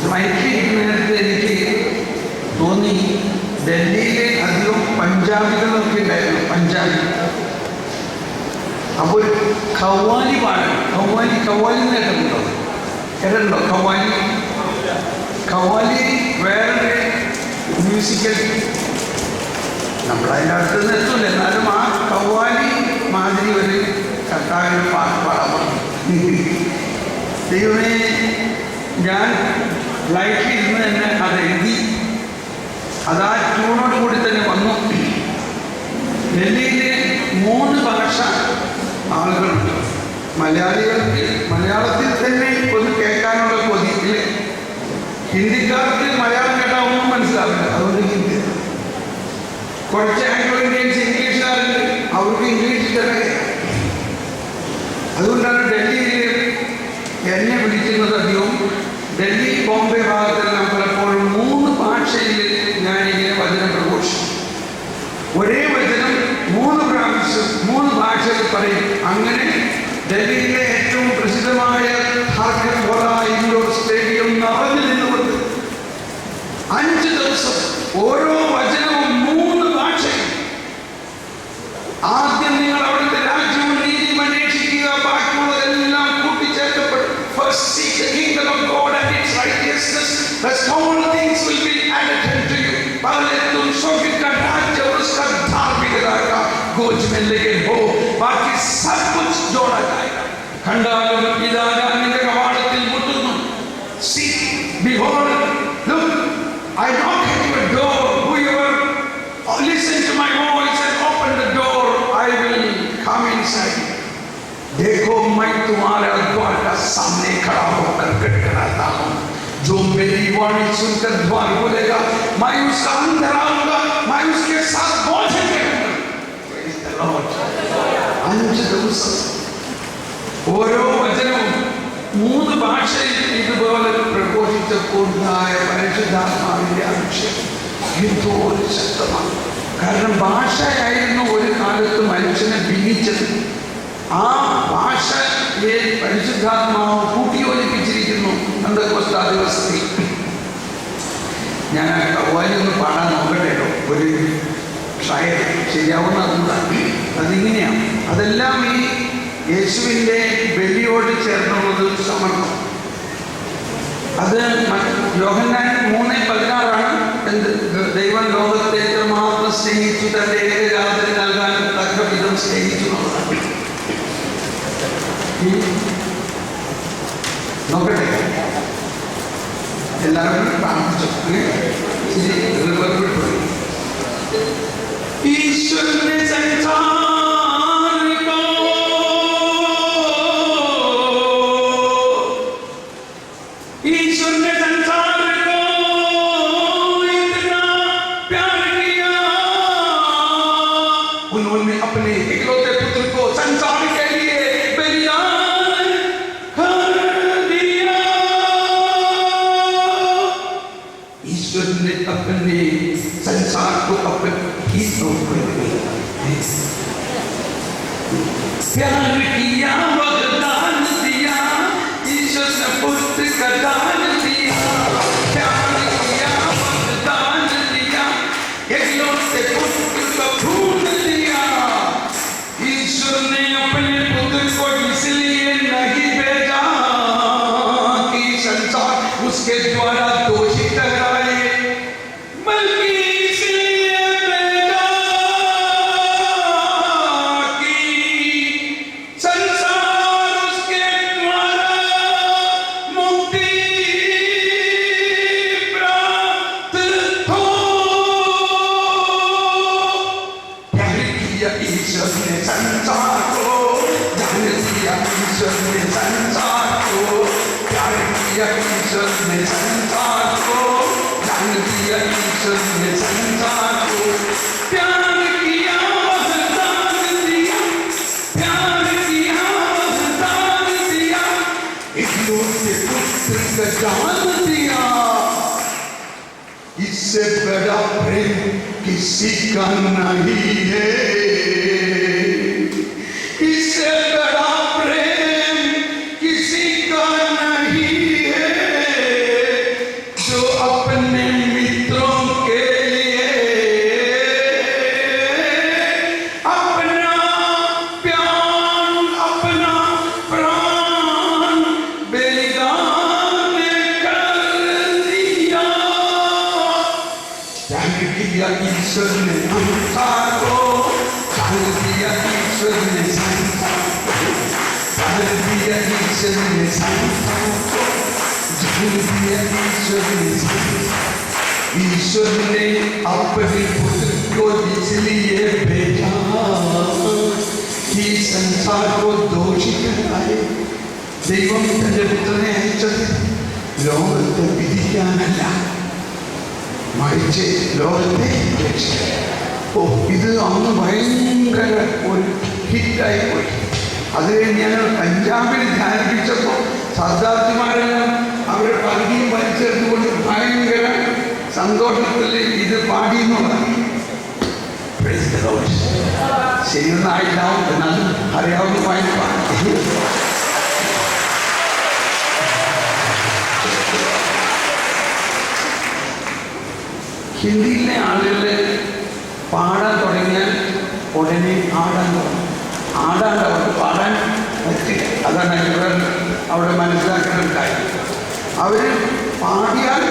ഫ്ലൈറ്റിൽ ഇരിക്കുന്നതിനടുത്ത് എനിക്ക് തോന്നി ഡൽഹിയിലെ അധികം പഞ്ചാബികളൊക്കെ ഉണ്ടായിരുന്നു, പഞ്ചാബി. അപ്പോൾ ഒരു ഖവാലി പാടാണ്. ഖവാലി എന്ന് കേട്ടിട്ടുണ്ടോ? ഖവാലി വേറെ മ്യൂസിക്കൽ, നമ്മളതിൻ്റെ അടുത്ത് നിന്ന് എത്തൂല, എന്നാലും ആ ഖവാലി മാതിരി ഒരു കർത്താവിന് പാട്ട് പാടാൻ പറഞ്ഞു. ദൈവമേ, ഞാൻ ഫ്ലൈറ്റിൽ ഇരുന്ന് തന്നെ അതെഴുതി, അതാ ട്യൂണോട് കൂടി തന്നെ വന്നു. ഡൽഹിയിലെ 3 ഭാഷ ആളുകളുണ്ട്. മലയാളികൾക്ക് മലയാളത്തിൽ തന്നെ ഒന്ന് കേൾക്കാനുള്ള കൊതി ഇല്ലേ? ഹിന്ദിക്കാർക്ക് മലയാളം കേട്ടാൽ ഒന്നും മനസ്സിലാവില്ല, അതുകൊണ്ട് ഹിന്ദി. കുറച്ച് ആംഗ്ലോ ഇന്ത്യൻസ് ഇംഗ്ലീഷുകാരുണ്ട്, അവർക്ക് ഇംഗ്ലീഷിൽ തന്നെ കേൾക്കാം. അതുകൊണ്ടാണ് ഡൽഹിയിൽ എന്നെ വിളിക്കുന്നത് അധികം. ഡൽഹി, ബോംബെ ഭാഗത്തെല്ലാം പലപ്പോഴും 3 ഭാഷയിൽ ഞാനിങ്ങനെ വചനം പ്രഘോഷിക്കും. ഒരേ വചനം 3 പ്രാവശ്യം 3 ഭാഷയിൽ പറയും. അങ്ങനെ ഡൽഹിയിലെ ഏറ്റവും പ്രസിദ്ധമായ ഇൻഡോർ സ്റ്റേഡിയം നിറഞ്ഞു നിന്നുകൊണ്ട് 5 ദിവസം ഓരോ വചനവും 3 ഭാഷയും. ആദ്യം നിങ്ങൾ അവിടുത്തെ രാജ്യവും നീതിയും അന്വേഷിക്കുക, ബാക്കിയുള്ളതെല്ലാം കൂട്ടിച്ചേർക്കപ്പെടും. First seek the kingdom of God and its righteousness, thus all things will be added unto you. पहले तुम स्वर्ग का राज्य और उसका धार्मिकता का खोज में लगे हो, बाकी सब कुछ जोड़ा जाएगा. खंडालम इदा जाने कवाड़ത്തിൽ മുട്ടുന്നു. See, behold, look, I knock at your door. Whoever listen to my voice and open the door, I will come inside. देखो, मैं तुम्हारे द्वार का सामने खड़ा होकर खटखटाता हूँ. जो मेरी वाणी सुनकर द्वार खोलेगा, मैं उसका अंदर आऊंगा, मैं उसके साथ भोजन करूंगा. Praise the Lord. 5 ദിവസം ഓരോ വചനവും 3 ഭാഷയിൽ ഇതുപോലെ പ്രഘോഷിച്ചപ്പോഴുണ്ടായ പരിശുദ്ധാത്മാവിന്റെ അഭിഷേകം എന്തോ ശക്തമാണ്. കാരണം ഭാഷയായിരുന്നു ഒരു കാലത്ത് മനുഷ്യനെ ഭിന്നിച്ചത്. ആ ഭാഷയെ പരിശുദ്ധാത്മാവ് കൂട്ടിയോജിപ്പിച്ചിരിക്കുന്നു പെന്തക്കോസ്താ ദിവസത്തിൽ. ഞാൻ ആ ഖവാലി ഒന്ന് പാടാൻ നോക്കട്ടെയോ, ഒരു ഷയർ ശരിയാവുന്ന. അതിങ്ങനെയാണ്. അതെല്ലാം ഈ യേശുവിൻ്റെ ബലിയോട് ചേർന്നുള്ളത് സമർപ്പണം. അത് യോഹന്നാൻ 3:16 എന്ത്? ദൈവം ലോകത്തെ എത്രമാത്രം സ്നേഹിച്ചു, തന്റെ ഏകജാതനെ നൽകാൻ തക്ക വിധം സ്നേഹിച്ചു എന്നുള്ളതാണ്. നോക്കട്ടെ, എല്ലാവരും പ്രാർത്ഥിച്ചു. ഈശ്വരനെ उन्होंने अपने इकलौते पुत्र को संसार के लिए बलिदान कर दिया. ईश्वर ने अपने संसार को अपने ही ऊपर प्यार किया, वरदान दिया. ईश्वर ने पुत्र का दान दिया. प्यार किया, वरदान दिया. इकलौते पुत्र का खून दिया. ईश्वर ने अपने पुत्र को इसलिए नहीं भेजा कि संसार उसके द्वारा दोषी ठहराए, बल्कि इसलिए भेजा कि संसार उसके द्वारा मुक्ति प्राप्त हो. प्यार किया ईश्वर ने संसार को, दान दिया ईश्वर ने संसार को. प्यार किया ईश्वर ने संसार को, दान दिया ईश्वर ने संसार को. प्यार किया, वरदान दिया. प्यार किया, वरदान दिया. इकलौते पुत्र का दान दिया. इससे बड़ा प्रेम किसी का नहीं है. इससे बड़ा प्रेम किसी का नहीं है. दिया ईश्वर ने संसार को, डाल दिया ईश्वर ने संसार को, डाल दिया ईश्वर ने संसार को, डाल दिया ईश्वर ने संसार। ईश्वर ने अपने पुत्र को इसलिए भेजा कि संसार को दोषी कराए। ദൈവം തന്റെ പുത്രനെ അയച്ചത് ലോകത്തെ വിധിക്കാനല്ല, മറിച്ച് ലോകത്തെ രക്ഷിക്കാൻ. ഇത് അന്ന് ഭയങ്കര ഒരു ഹിറ്റായി പോയി. അത് കഴിഞ്ഞ് ഞങ്ങൾ പഞ്ചാബിൽ ധ്യാനിപ്പിച്ചപ്പോൾ സർദാർജിമാരെല്ലാം അവരുടെ പകുതിയും വലിച്ചെടുത്തുകൊണ്ട് ഭയങ്കര സന്തോഷത്തിൽ ഇത് പാടിയെന്നുള്ളതാണ്. ശരിയൊന്നും ആയിട്ടാവും, എന്നാലും അറിയാവുന്ന വായിപ്പാണ്. ഹിന്ദിയിലെ ആളുകൾ പാടാൻ തുടങ്ങിയാൽ ഉടനെ ആടാൻ തുടങ്ങും. ആടാണ്ട് അവർക്ക് പാടാൻ പറ്റില്ല. അതാണ് ഇവർ അവിടെ മനസ്സിലാക്കേണ്ട ഒരു കാര്യം. അവർ പാടിയാൽ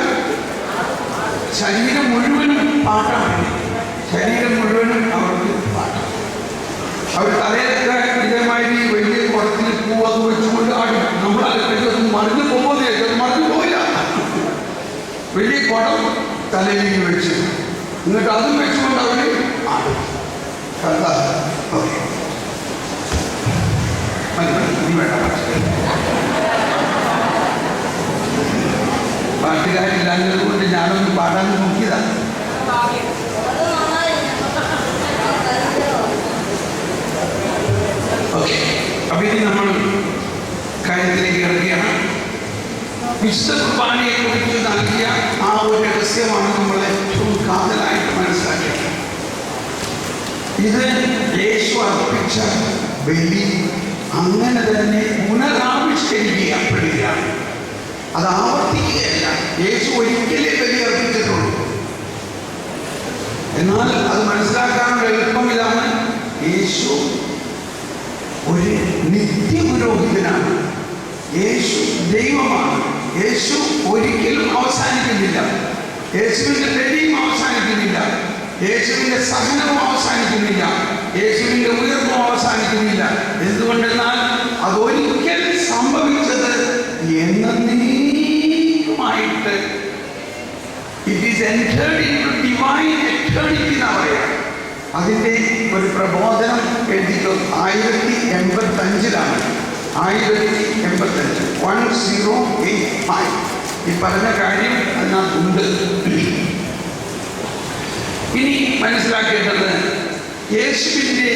ശരീരം മുഴുവനും പാട്ടാണ്. ശരീരം മുഴുവനും അവർക്ക് പാട്ടാണ്. അവർ തലയിലൊക്കെ ഇതേമാതിരി വലിയ കുളത്തിൽ പൂവൊക്കെ വെച്ചുകൊണ്ട് ആടി. നമ്മളത് മറിഞ്ഞു പോകുന്നേ, മറിഞ്ഞു പോയില്ല. വലിയ കുടം തലയിലേക്ക് വെച്ച് എന്നിട്ട് അതും വെച്ചുകൊണ്ട് അവർ ആടും. പാട്ടുകാരില്ലാഞ്ഞത് കൊണ്ട് ഞാനൊന്ന് പാടാൻ നോക്കിയതാണ്. ഓക്കെ, അപ്പൊ ഇനി നമ്മൾ കാര്യത്തിലേക്ക് ഇറങ്ങിയാണ്. വിശുദ്ധ കുർബാനയെ കുറിച്ച് നൽകിയ ആ ഒരു രഹസ്യമാണ് നമ്മൾ ഏറ്റവും കാതലായിട്ട് മനസ്സിലാക്കിയത്. ഇത് യേശു അർപ്പിച്ച ബലി അങ്ങനെ തന്നെ പുനരാവിഷ്കരിക്കപ്പെടുകയാണ്. അത് ആവർത്തിക്കുകയല്ല. യേശു ഒരിക്കലേ ബലി അർപ്പിച്ചിട്ടുള്ളൂ. എന്നാൽ അത് മനസ്സിലാക്കാനുള്ള എളുപ്പം ഇതാണ്. യേശു ഒരു നിത്യപുരോഹിതനാണ്. യേശു ദൈവമാണ്. യേശു ഒരിക്കലും അവസാനിക്കുന്നില്ല. യേശുവിൻ്റെ ബലിയും അവസാനിക്കുന്നില്ല. യേശുവിൻ്റെ സഹനവും അവസാനിക്കുന്നില്ല. യേശുവിൻ്റെ ഉയർപ്പും അവസാനിക്കുന്നില്ല. എന്തുകൊണ്ടെന്നാൽ അതൊരിക്കൽ സംഭവിച്ചത് എന്നേക്കുമായിട്ട് it is entered into divine eternity എന്നാ പറയാം. അതിൻ്റെ ഒരു പ്രബോധനം എഴുതിയിട്ട് 1085-ലാണ്. 1085 1085 ഈ പറഞ്ഞ കാര്യം അതിനകത്തുണ്ട്. ഇനി മനസ്സിലാക്കേണ്ടത് യേശുവിൻ്റെ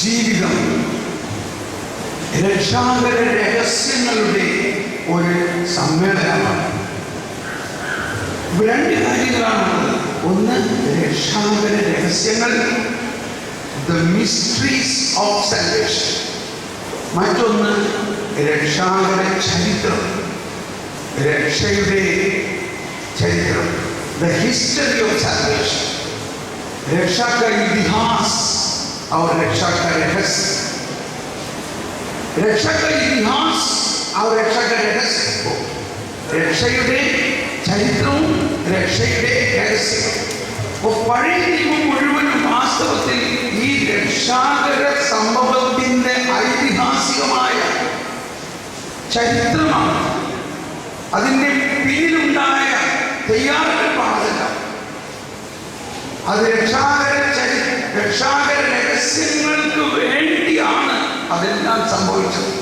ജീവിതം രക്ഷാകര രഹസ്യങ്ങളുടെ ഒരു സമ്മേളനമാണ്. രണ്ട് കാര്യങ്ങളാണുള്ളത്. ഒന്ന് രക്ഷാകര രഹസ്യങ്ങൾ, ദ മിസ്റ്ററീസ് ഓഫ് സാൽവേഷൻ. മറ്റൊന്ന് രക്ഷാകര ചരിത്രം, രക്ഷയുടെ ചരിത്രം, ദ ഹിസ്റ്ററി ഓഫ് സാൽവേഷൻ. രക്ഷാ का इतिहास और रक्षा का रहस्य. രക്ഷാ का इतिहास और रक्षा का रहस्य. രക്ഷയുടെ ചരിത്രവും രക്ഷയുടെ രഹസ്യവും. പഴയ നിയമം മുഴുവനും വാസ്തവത്തിൽ ഈ രക്ഷാകര സംഭവത്തിന്റെ ഐതിഹാസികമായ ചരിത്രമാണ്. അതിൻ്റെ പിന്നിലുണ്ടായ തയ്യാറെടുപ്പാണതല്ല. അത് രക്ഷാകര രഹസ്യങ്ങൾക്ക് വേണ്ടിയാണ് അതെല്ലാം സംഭവിച്ചത്.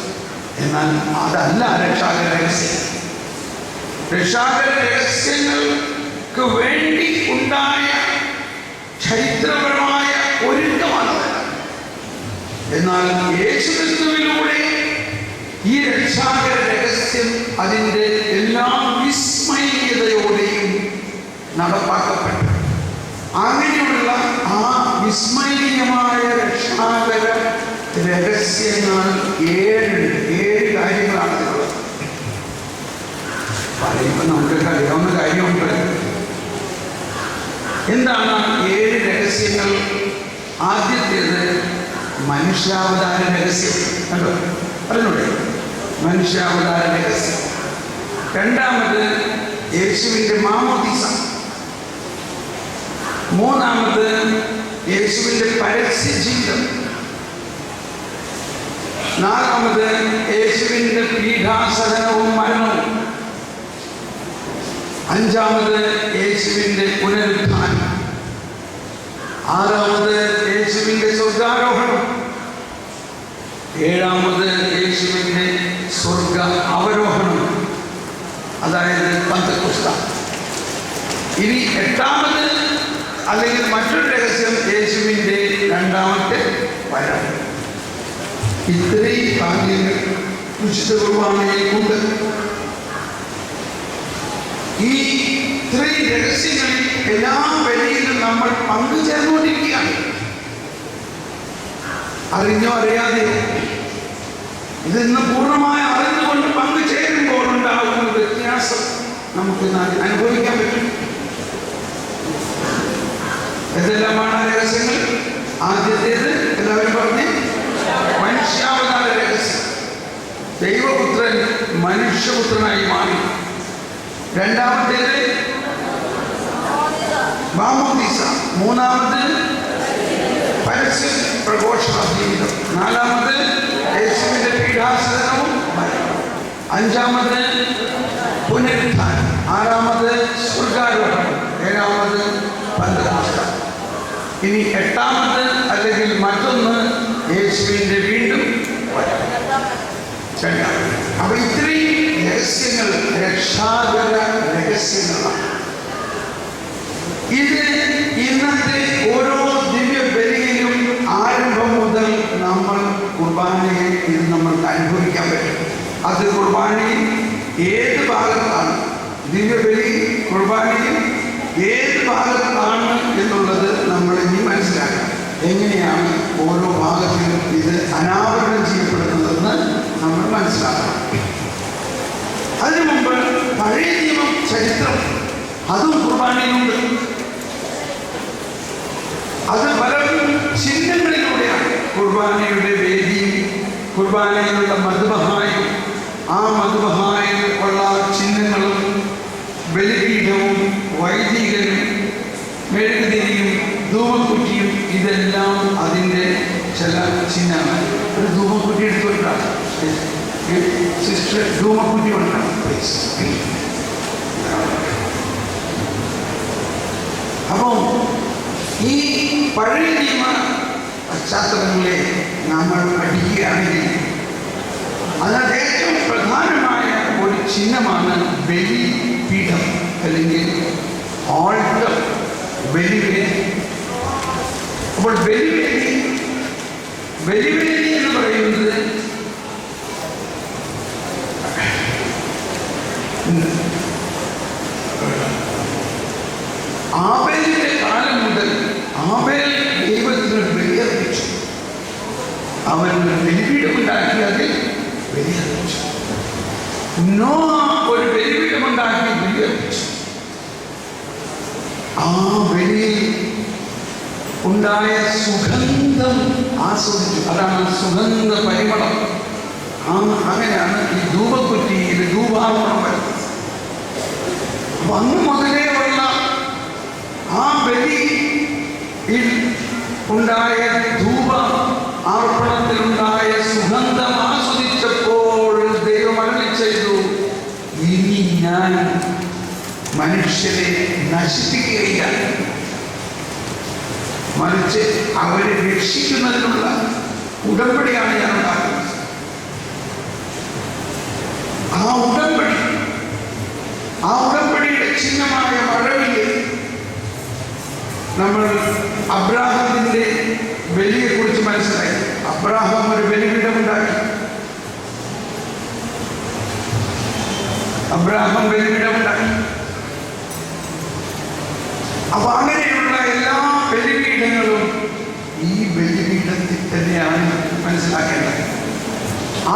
എന്നാൽ അതല്ല രക്ഷാകര രഹസ്യം. രക്ഷാകര രഹസ്യങ്ങൾക്ക് വേണ്ടി ഉണ്ടായ ചരിത്രപരമായ ഒരുക്കമാണത്. എന്നാൽ യേശുക്രിസ്തുവിലൂടെ ഈ രക്ഷാകര രഹസ്യം അതിൻ്റെ എല്ലാ വിസ്മയീയതയോടെയും നടപ്പാക്കപ്പെട്ടു. അങ്ങനെയുള്ള ആ വിസ്മയീയമായ രക്ഷാകര രഹസ്യങ്ങൾ 7 കാര്യങ്ങളാണ് ഉള്ളത്. പറയുമ്പോൾ നമുക്ക് അറിയാവുന്ന കാര്യമുണ്ട്. എന്താണ് 7 രഹസ്യങ്ങൾ? ആദ്യത്തേത് മനുഷ്യാവതാര രഹസ്യം. കണ്ടോ, അറിഞ്ഞൂടെ? മനുഷ്യാവതാര രഹസ്യം. 2ാമത് യേശുവിൻ്റെ മാമോദീസ. മൂന്നാമത് യേശുവിൻ്റെ പരസ്യ ജീവിതം. നാലാമത് യേശുവിൻ്റെ പീഡാസഹനവും മരണവും. അഞ്ചാമത് യേശുവിൻ്റെ പുനരുത്ഥാനം. ആറാമത് യേശുവിൻ്റെ സ്വർഗാരോഹണം. ഏഴാമത് യേശുവിൻ്റെ സ്വർഗ അവരോഹണം, അതായത് പന്തക്കുസ്ത. ഇനി എട്ടാമത് അല്ലെങ്കിൽ മറ്റൊരു രഹസ്യം യേശുവിൻ്റെ രണ്ടാമത്തെ വരവ്. ഇത്രയും കാര്യങ്ങൾ വിശുദ്ധ കുർബാനയിലുണ്ട്. ഈ ഇത്രയും രഹസ്യങ്ങളിൽ എല്ലാ വഴിയിലും നമ്മൾ പങ്കുചേർന്നുകൊണ്ടിരിക്കുകയാണ്. അറിഞ്ഞോ അറിയാതെയോ ഇതിന്ന് പൂർണ്ണമായി അറിഞ്ഞുകൊണ്ട് പങ്കുചേരുമ്പോൾ ഉണ്ടാകുന്ന വ്യത്യാസം നമുക്ക് അനുഭവിക്കാൻ പറ്റും. എന്തെല്ലാമാണ് ആ രഹസ്യങ്ങൾ? ആദ്യത്തേത് എല്ലാവരും പറഞ്ഞേ, മനുഷ്യാവതാര രഹസ്യം. ദൈവപുത്രൻ മനുഷ്യപുത്രനായി മാറി. രണ്ടാമത്തേത് മാമോദീസ. മൂന്നാമത് പരസ്യ പ്രഘോഷണ ജീവിതം. നാലാമത് യേശുവിൻ്റെ പീഡാസഹനവും മരണവും. അഞ്ചാമത് പുനരുത്ഥാനം. ആറാമത് സ്വർഗാരോഹണം. ഏഴാമത് പന്തക്കുസ്ത. ഇനി എട്ടാമത് അല്ലെങ്കിൽ മറ്റൊന്ന് യേശുവിൻ്റെ വീണ്ടും വരവ്. അപ്പൊ ഇത്രയും രഹസ്യങ്ങൾ രക്ഷാകര രഹസ്യങ്ങളാണ്. ഇത് ഇന്നത്തെ ഓരോ ദിവ്യ ബലിയിലും ആരംഭം മുതൽ നമ്മൾ കുർബാനയെ ഇത് നമ്മൾക്ക് അനുഭവിക്കാൻ പറ്റും. അത് കുർബാനയിൽ ഏത് ഭാഗത്താണ്, ദിവ്യബലി കുർബാനയിൽ ഏത് ഭാഗത്താണ് എന്നുള്ളത് നമ്മൾ ഇനി മനസ്സിലാക്കണം. എങ്ങനെയാണ് ഓരോ ഭാഗത്തിലും ഇത് അനാവരണം ചെയ്യപ്പെടുന്നതെന്ന് നമ്മൾ മനസ്സിലാക്കണം. അതിനു മുമ്പ് പഴയ നിയമം ചരിത്രം അതും കുർബാനയിലുണ്ട്. അത് പലരും ചിഹ്നങ്ങളിലൂടെയാണ്. കുർബാനയുടെ വേദിയും കുർബാനയിലുള്ള മധുബഹായും ആ മധുബഹായിൽ ഉള്ള ചിഹ്നങ്ങളും ബലിപീഠവും വൈദികനും മെഴുകുതിരിയും ധൂമക്കുറ്റിയും ഇതെല്ലാം അതിൻ്റെ ചില ചിഹ്നങ്ങൾ. ഒരു ധൂമക്കുറ്റി എടുത്തുകൊണ്ടാണ് സിസ്റ്റർ ധൂമക്കുറ്റി കൊണ്ടാണ്. അപ്പോൾ ഈ പഴയ നിയമ പശ്ചാത്തലങ്ങളെ നമ്മൾ പഠിക്കുകയാണെങ്കിൽ അതിനകത്ത് ഏറ്റവും പ്രധാനമായ ഒരു ചിഹ്നമാണ് ബലിപീഠം അല്ലെങ്കിൽ ആൾട്ടർ, ബലിവേദി. അപ്പോൾ ബലിവേദി എന്ന് പറയുന്നത് ആബേലിന്റെ കാലം മുതൽ ആബേൽ ദൈവത്തിന് ബലിയർപ്പിച്ചു. അവൻ ബലിപീഠമുണ്ടാക്കി അതിൽ ബലിയർപ്പിച്ചു. നോഹ ഒരു ബലിപീഠമുണ്ടാക്കി ബലിയർപ്പിച്ചു. ആ ബലിയിൽ ഉണ്ടായ സുഗന്ധം ആസ്വദിച്ചു. അതാണ് സുഗന്ധ പരിമളം. അങ്ങനെയാണ് ഈ ധൂപക്കുറ്റിയിൽ ധൂപാർപ്പണം വരുന്നത്. അപ്പൊ അന്ന് മുതലേ ഉള്ള ആ ബലിയിൽ ഉണ്ടായ ധൂപ അർപ്പണത്തിലുണ്ടായ സുഗന്ധം ആസ്വദിച്ചപ്പോൾ ദൈവം അരുളി ചെയ്തു, ഇനി ഞാൻ മനുഷ്യരെ നശിപ്പിക്കുകയില്ല, മറിച്ച് അവരെ രക്ഷിക്കുന്നതിനുള്ള ഉടമ്പടിയാണ് ഞാൻ ഉണ്ടാക്കുന്നത്. ആ ഉടമ്പടിയുടെ ചിഹ്നമായ മഴവില് നമ്മൾ അബ്രാഹത്തിന്റെ ബലിയെ കുറിച്ച് മനസ്സിലായി. അബ്രാഹാം ഒരു ബലിപീഠമുണ്ടാക്കി. അപ്പൊ അങ്ങനെയുള്ള എല്ലാ ബലിപീഠങ്ങളും ഈ ബലിപീഠത്തിൽ തന്നെയാണ് മനസ്സിലാക്കേണ്ടത്.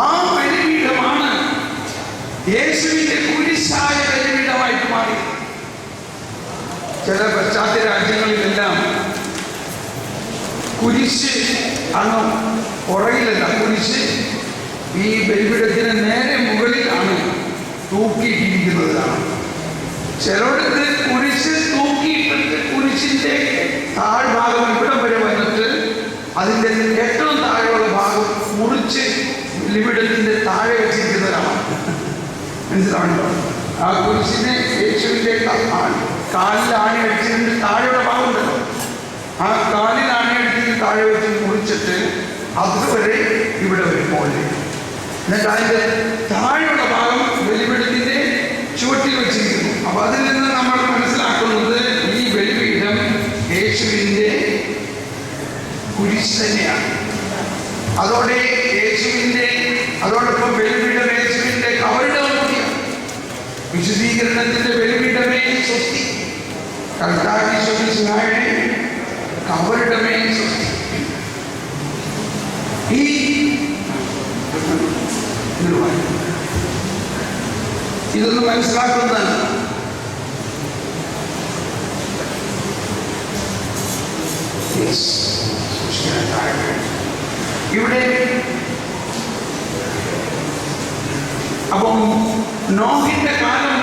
ആ ബലിപീഠമാണ് യേശുവിന്റെ കുരിശായ ബലിപീഠമായിട്ട് മാറി. ചില പാശ്ചാത്യ രാജ്യങ്ങളിലെല്ലാം കുരിശ് ആണ് പുറകിലല്ല, കുരിശ് ഈ ബലിപീഠത്തിന് നേരെ മുകളിലാണ് തൂക്കിയിട്ടിരിക്കുന്നത്. ചിലയിടത്ത് കുരിശ് തൂക്കിയിട്ടിട്ട് കുരിശ് കുരിശിന്റെ താഴ്ഭാഗം ഇവിടം വരെ വന്നിട്ട് അതിന്റെ ഏറ്റവും താഴെയുള്ള ഭാഗം മുറിച്ച് ബലിപീഠത്തിന്റെ താഴെ വെച്ചിരിക്കുന്നതാണ്. മനസ്സിലാവണ്ടോ? ആ കുരിശിനെ യേശുവിന്റെ കാലിൽ ആണി അടിച്ചതിന്റെ താഴെയുള്ള ഭാഗം ഉണ്ടല്ലോ, ആ കാലിൽ ആണി അടിച്ച് താഴെ വെച്ച് മുറിച്ചിട്ട് അതുവരെ ഇവിടെ വരും പോലെ. എന്നിട്ട് അതിന്റെ താഴെയുള്ള ഭാഗം ബലിപീഠത്തിന്റെ ചുവട്ടിൽ വെച്ചിരിക്കുന്നു. അപ്പൊ അതിൽ നിന്ന് നമ്മൾ മനസ്സിലാക്കുന്നത് ഈ ബലിപീഠം യേശുവിന്റെ കുരിശ് തന്നെയാണ്. അതോടൊപ്പം ബലിപീഠം യേശുവിന്റെ കവറിടം കൂടിയാണ്. വിശുദ്ധീകരണത്തിന്റെ ബലിപീഠമേ സ്വസ്തി, കർത്താവിന്റെ കവറിടമേ സ്വസ്തി. ഈ ഇതൊന്ന് മനസ്സിലാക്കുന്നതാണ്. ഇവിടെ അപ്പം നോഹിന്റെ കാലം